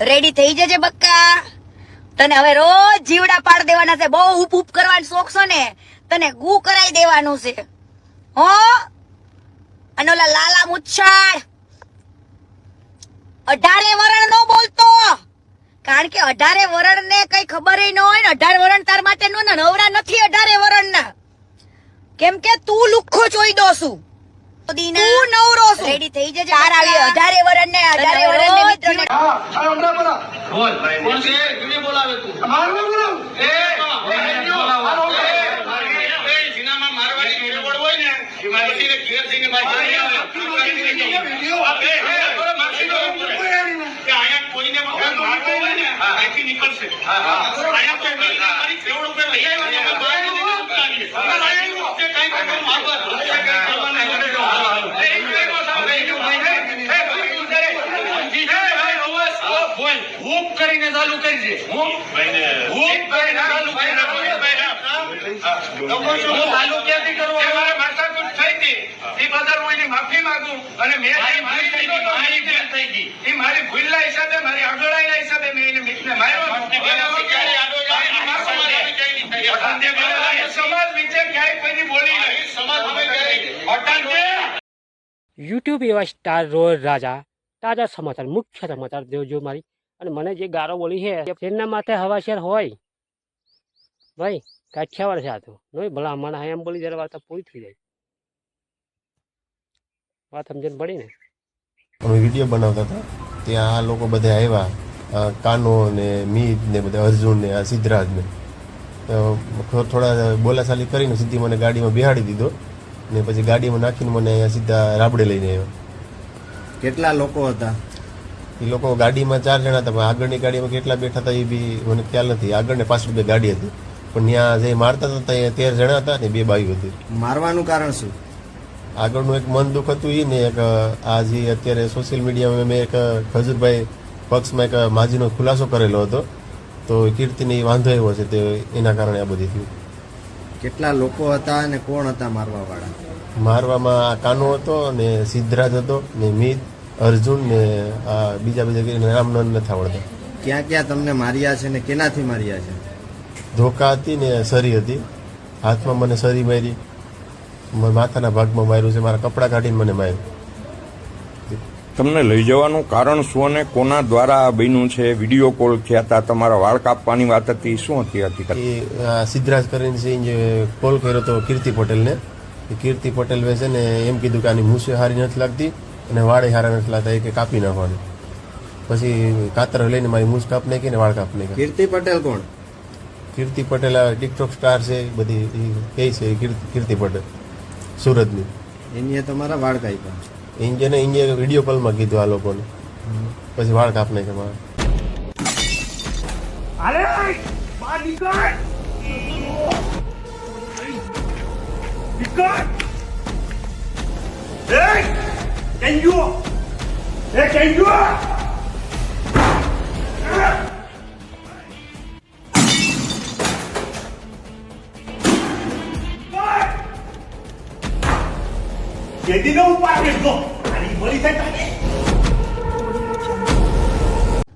Ready થઈ જજે બક્કા. તને હવે રોજ જીવડા પાડ દેવાના છે. બહુ ઉપ ઉપ કરવાનો શોખ છે ને, તને ગુ કરાઈ દેવાનું છે હો. અને ઓલા લાલા મુચ્છાળ 18 વરણ નો બોલતો, કારણ કે 18 વરણ ને કઈ ખબર ન હોય ને. 18 વરણ તાર માટે નો નવરા નથી. 18 વરણ ના કેમ કે તું લુખ્ખો ચોઈ દોસું, તું નવરો છું. રેડી થઈ જજે. તાર આવી 18 વરણ ને 18 વરણ ને મિત્ર ને હા હમણાં બોલા બોલ ભાઈ કોણ છે કોને બોલાવે તું મારને બોલાવ એ સિનેમા મારવાની કેવડ હોય ને એ મારીને ઘેર જઈને મારી વિડિયો આપે બરાબર મારસી દો કે આયા કોઈને મારતો હોય ને આથી નીકળશે આયા કોઈ મારી કેવડ ઉપર લઈ આવ્યો ને બહાર નીકળી ઉતારીએ આયા કે કાઈ કામ મારવા હુક કરીને ચાલુ કરજે. હુક કરીને ચાલુ કરીને ચાલુ ક્યાંથી કરવો? મારે માથાકૂટ થઈ હતી એ બદલ હું એની માફી માંગુ અને મેં મારી ભૂલ થઈ ગઈ. એ મારી ભૂલના હિસાબે, મારી આગળના હિસાબે મેં એને મિત્રને માર્યો. સમાજ વિશે ક્યાંય કોઈની બોલી નહીં. સમાજ હવે યુટ્યુબ એવા સ્ટાર રોલ રાજા તાજા સમાચાર, મુખ્ય સમાચાર દેવજો મારી. અને મને જે ગારો બોલી છે તેના માથે હવાશેર હોય ભાઈ, કાઠિયાવાડ છે આ તો નહીં ભલા અમારા એમ બોલી જ્યારે વાત પૂરી થઈ જાય. વાત સમજણ પડી ને. અમે વિડીયો બનાવતા હતા ત્યાં આ લોકો બધા આવ્યા, કાનો ને મીત ને બધા અર્જુન ને આ સિદ્ધરાજ ને. થોડા બોલાચાલી કરીને સીધી મને ગાડીમાં બેહાડી દીધો ને પછી ગાડીમાં નાખીને મને અહીંયા સીધા રાબડે લઈને આવ્યો. કેટલા લોકો હતા? એ લોકો ગાડીમાં 4 જણા હતા, પણ આગળની ગાડીમાં કેટલા બેઠા હતા એ બી મને ખ્યાલ નથી. આગળ ને પાછળ 2 ગાડી હતી, પણ ત્યાં જે મારતા હતા ત્યાં 13 જણા હતા ને 2 બાઈઓ હતી. મારવાનું કારણ શું? આગળનું એક મન દુઃખ હતું એ ને એક આ જે અત્યારે સોશિયલ મીડિયામાં મેં એક ખજૂરભાઈ પક્ષમાં એક માજીનો ખુલાસો કરેલો હતો, તો કીર્તિને વાંધો આવ્યો છે, તે એના કારણે આ બધી થયું. કેટલા લોકો હતા અને કોણ હતા મારવા વાળા? મારવામાં કાનો હતો ને સિદ્ધરાજ હતો ને મીત, અર્જુન ને આ બીજા નામ નથી આવડતા. ક્યાં ક્યાં તમને માર્યા છે ને કેનાથી માર્યા છે? ધોકા હતી ને સરી હતી. હાથમાં મને સરી મારી, માથાના ભાગમાં માર્યું છે, મારા કપડાં કાઢીને મને માર્યું. તમને લઈ જવાનું કારણ શું અને કોના દ્વારા બન્યું છે? વિડીયો કોલ થયા હતા, તમારા વાળ કાપવાની વાત હતી, શું હતી હકીકત? એ સિદ્ધરાજ કરીને જે કોલ કર્યો હતો કીર્તિ પટેલને. કીર્તિ પટેલ છે ને એમ કીધું કે આની મૂછે હારી નથી લાગતી અને વાળે હારા નથી લાગતા, એ કે કાપી નાખવાની. પછી કાતર લઈને મારી મૂછ કાપ નાખી ને વાળ કાપ નાખ્યા. કીર્તિ પટેલ કોણ? કીર્તિ પટેલ આ ટિકટોક સ્ટાર છે, બધી કઈ છે કીર્તિ પટેલ સુરતની. એની તમારા વાળ કાપ્યા? ઇન્જિને વિડીયો કોલમાં કીધું આ લોકોને, પછી વાળ કાપ નાખ્યા મારા.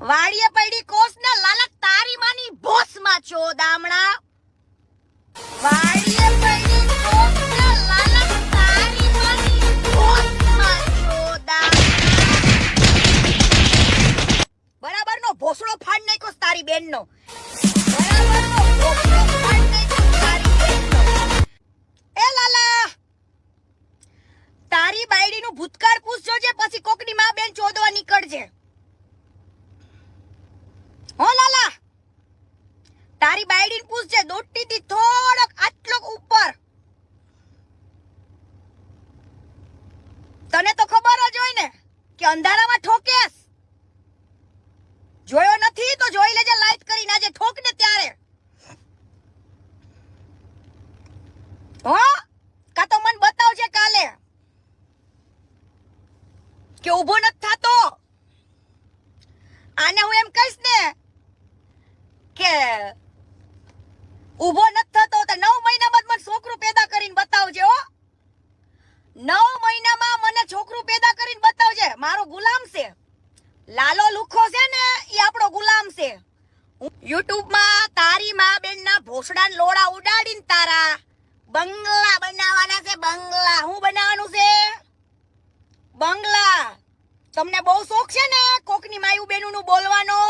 વાડીએ પડી કોસ ના લાલા તારી માની બોસ માં છો દામણા. વાડીએ પડી કોસ ના લાલા તારી માની બોસ માં છો દામણા. બરાબર નો ભોસડો ફાડ નાખ્યો તારી બેન નો. બરાબર નો ભોસડો ફાડ નાખ્યો તારી બેન નો. એ લાલા તારી બાયડી નું ભૂતકાળ પૂછજો છે, પછી કોકની માં બેન ચોદવા નીકળજે. હો લાલા તારી બાયડી ને પૂછજે, દોડતી થી થોડોક આટલો ઉપર. તને તો ખબર જ હોય ને કે અંધારામાં ઠોકેસ. જોયો નથી તો જોઈ લેજે લાઈટ કરીને, આજે ઠોક ને ત્યારે. હો કા તો મને બતાવજે કાલે કે ઊભો નથી થાતો. આને હું એમ કહીશ ને કે ઊભો નથી થતો તો 9 મહિનામાં મને છોકરું પેદા કરીને બતાવજે. હો 9 મહિનામાં મને છોકરું પેદા કરીને બતાવજે. મારો ગુલામ છે, લાલો લુખો છે ને એ આપણો ગુલામ છે. યુટ્યુબ માં તારી મા બેન ના ભોસડા લોડા ઉડાડીને તારા બંગલા બનાવવાના છે. બંગલા હું બનાવવાનું છે? બંગલા. તમને બહુ શોખ છે ને કોકની માયું બેનું નું બોલવાનો.